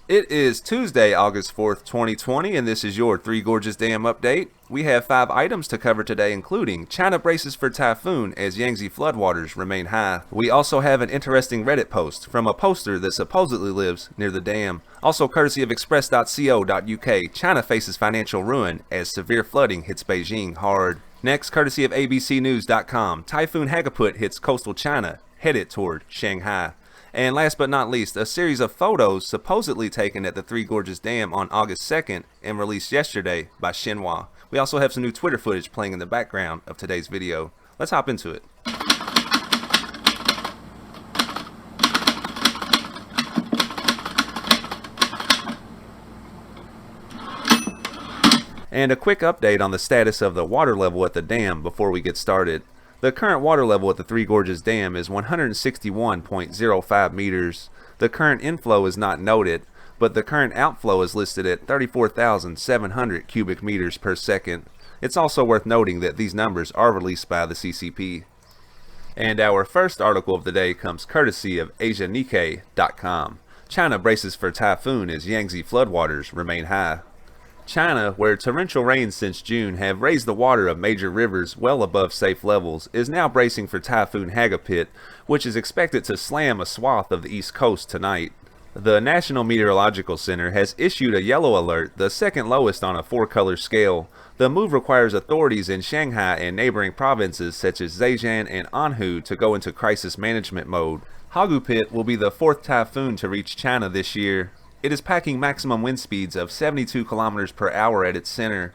It is Tuesday, August 4th, 2020, and this is your Three Gorges Dam update. We have 5 items to cover today, including China braces for typhoon as Yangtze floodwaters remain high. We also have an interesting Reddit post from a poster that supposedly lives near the dam. Also courtesy of express.co.uk, China faces financial ruin as severe flooding hits Beijing hard. Next, courtesy of abcnews.com, Typhoon Hagaput hits coastal China, headed toward Shanghai. And last but not least, a series of photos supposedly taken at the Three Gorges Dam on August 2nd and released yesterday by Xinhua. We also have some new Twitter footage playing in the background of today's video. Let's hop into it. And a quick update on the status of the water level at the dam before we get started. The current water level at the Three Gorges Dam is 161.05 meters. The current inflow is not noted, but the current outflow is listed at 34,700 cubic meters per second. It's also worth noting that these numbers are released by the CCP. And our first article of the day comes courtesy of AsiaNikkei.com. China braces for typhoon as Yangtze floodwaters remain high. China, where torrential rains since June have raised the water of major rivers well above safe levels, is now bracing for Typhoon Hagaput, which is expected to slam a swath of the east coast tonight. The National Meteorological Center has issued a yellow alert, the second lowest on a 4-color scale. The move requires authorities in Shanghai and neighboring provinces such as Zhejiang and Anhui to go into crisis management mode. Hagaput will be the 4th typhoon to reach China this year. It is packing maximum wind speeds of 72 kilometers per hour at its center.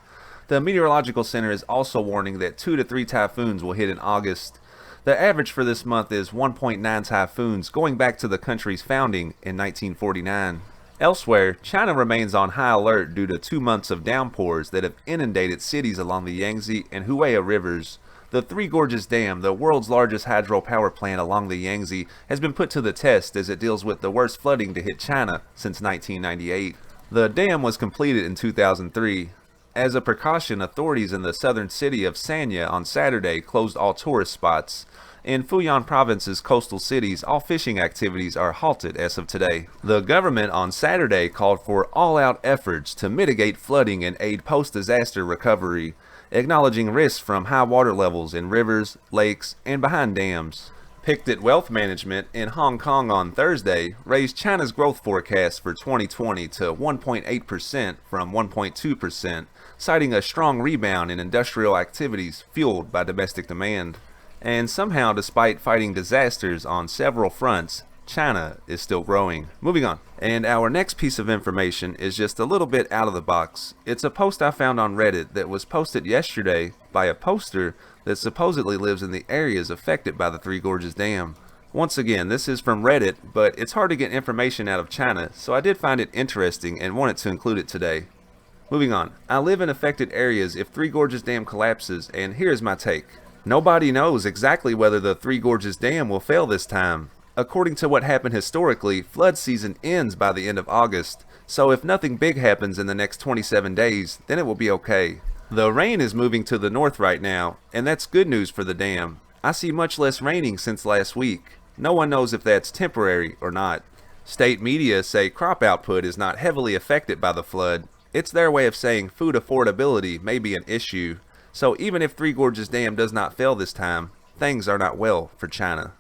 The Meteorological Center is also warning that 2 to 3 typhoons will hit in August. The average for this month is 1.9 typhoons, going back to the country's founding in 1949. Elsewhere, China remains on high alert due to 2 months of downpours that have inundated cities along the Yangtze and Huai rivers. The Three Gorges Dam, the world's largest hydropower plant along the Yangtze, has been put to the test as it deals with the worst flooding to hit China since 1998. The dam was completed in 2003. As a precaution, authorities in the southern city of Sanya on Saturday closed all tourist spots. In Fujian Province's coastal cities, all fishing activities are halted as of today. The government on Saturday called for all-out efforts to mitigate flooding and aid post-disaster recovery, acknowledging risks from high water levels in rivers, lakes, and behind dams. Pictet Wealth Management in Hong Kong on Thursday raised China's growth forecast for 2020 to 1.8% from 1.2%, citing a strong rebound in industrial activities fueled by domestic demand. And somehow, despite fighting disasters on several fronts, China is still growing. Moving on. And our next piece of information is just a little bit out of the box. It's a post I found on Reddit that was posted yesterday by a poster that supposedly lives in the areas affected by the Three Gorges Dam. Once again, this is from Reddit, but it's hard to get information out of China, so I did find it interesting and wanted to include it today. Moving on. I live in affected areas if Three Gorges Dam collapses, and here's my take. Nobody knows exactly whether the Three Gorges Dam will fail this time. According to what happened historically, flood season ends by the end of August, so if nothing big happens in the next 27 days, then it will be okay. The rain is moving to the north right now, and that's good news for the dam. I see much less raining since last week. No one knows if that's temporary or not. State media say crop output is not heavily affected by the flood. It's their way of saying food affordability may be an issue. So even if Three Gorges Dam does not fail this time, things are not well for China.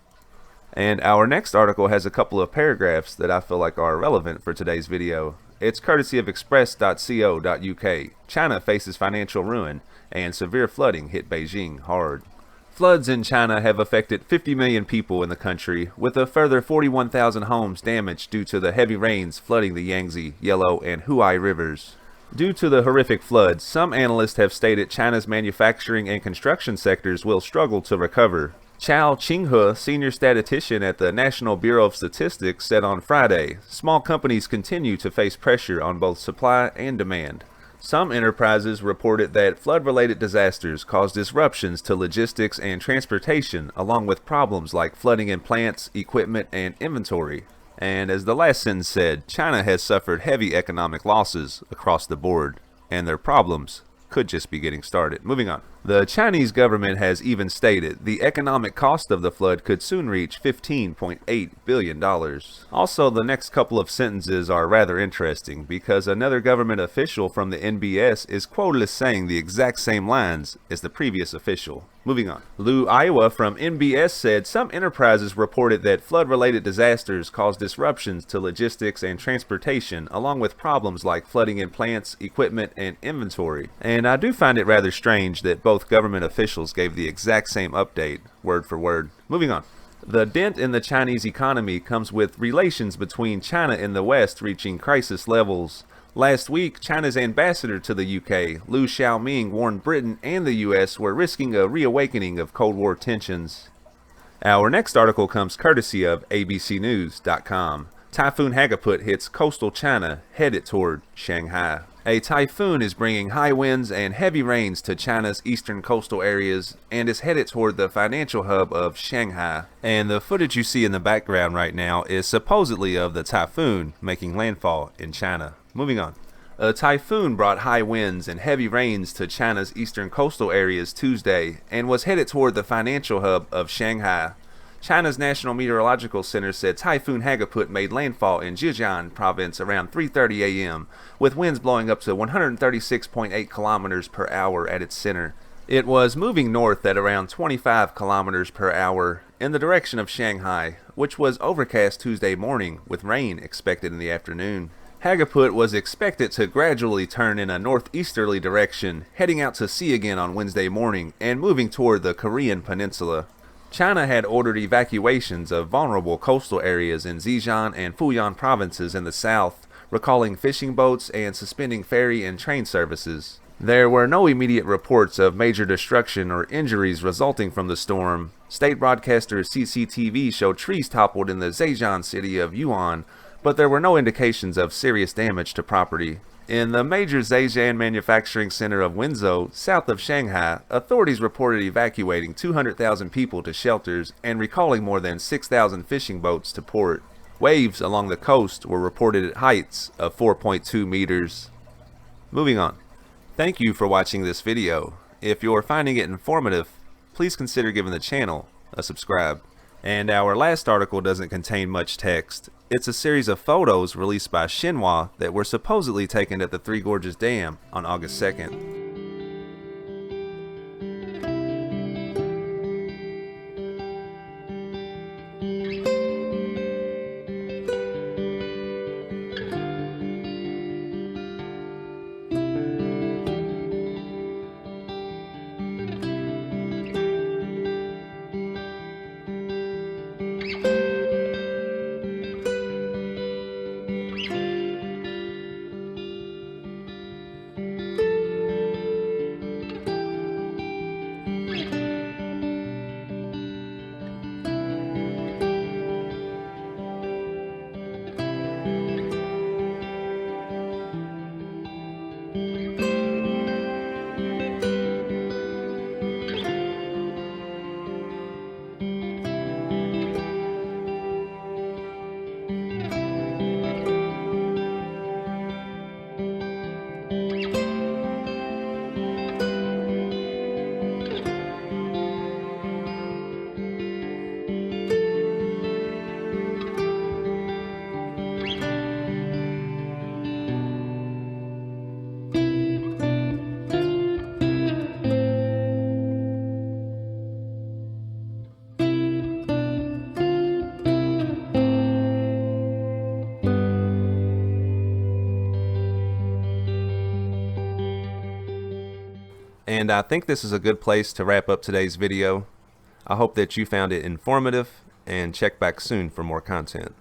And our next article has a couple of paragraphs that I feel like are relevant for today's video. It's courtesy of express.co.uk. China faces financial ruin and severe flooding hit Beijing hard. Floods in China have affected 50 million people in the country, with a further 41,000 homes damaged due to the heavy rains flooding the Yangtze, Yellow, and Huai rivers. Due to the horrific floods, some analysts have stated China's manufacturing and construction sectors will struggle to recover. Chao Qinghe, senior statistician at the National Bureau of Statistics, said on Friday, small companies continue to face pressure on both supply and demand. Some enterprises reported that flood-related disasters caused disruptions to logistics and transportation, along with problems like flooding in plants, equipment, and inventory. And as the last sentence said, China has suffered heavy economic losses across the board, and their problems could just be getting started. Moving on. The Chinese government has even stated the economic cost of the flood could soon reach $15.8 billion. Also, the next couple of sentences are rather interesting because another government official from the NBS is quoted as saying the exact same lines as the previous official. Moving on. Lou Iowa from NBS said some enterprises reported that flood-related disasters caused disruptions to logistics and transportation, along with problems like flooding in plants, equipment, and inventory. And I do find it rather strange that both government officials gave the exact same update, word for word. Moving on. The dent in the Chinese economy comes with relations between China and the West reaching crisis levels. Last week, China's ambassador to the UK, Liu Xiaoming, warned Britain and the US were risking a reawakening of Cold War tensions. Our next article comes courtesy of abcnews.com. Typhoon Hagaput hits coastal China, headed toward Shanghai. A typhoon is bringing high winds and heavy rains to China's eastern coastal areas and is headed toward the financial hub of Shanghai. And the footage you see in the background right now is supposedly of the typhoon making landfall in China. Moving on. A typhoon brought high winds and heavy rains to China's eastern coastal areas Tuesday and was headed toward the financial hub of Shanghai. China's National Meteorological Center said Typhoon Hagaput made landfall in Zhejiang province around 3:30 a.m., with winds blowing up to 136.8 kilometers per hour at its center. It was moving north at around 25 kilometers per hour in the direction of Shanghai, which was overcast Tuesday morning with rain expected in the afternoon. Hagaput was expected to gradually turn in a northeasterly direction, heading out to sea again on Wednesday morning and moving toward the Korean peninsula. China had ordered evacuations of vulnerable coastal areas in Zhejiang and Fujian provinces in the south, recalling fishing boats and suspending ferry and train services. There were no immediate reports of major destruction or injuries resulting from the storm. State broadcaster CCTV showed trees toppled in the Zhejiang city of Yuan, but there were no indications of serious damage to property. In the major Zhejiang manufacturing center of Wenzhou, south of Shanghai, authorities reported evacuating 200,000 people to shelters and recalling more than 6,000 fishing boats to port. Waves along the coast were reported at heights of 4.2 meters. Moving on. Thank you for watching this video. If you're finding it informative, please consider giving the channel a subscribe. And our last article doesn't contain much text. It's a series of photos released by Xinhua that were supposedly taken at the Three Gorges Dam on August 2nd. And I think this is a good place to wrap up today's video. I hope that you found it informative and check back soon for more content.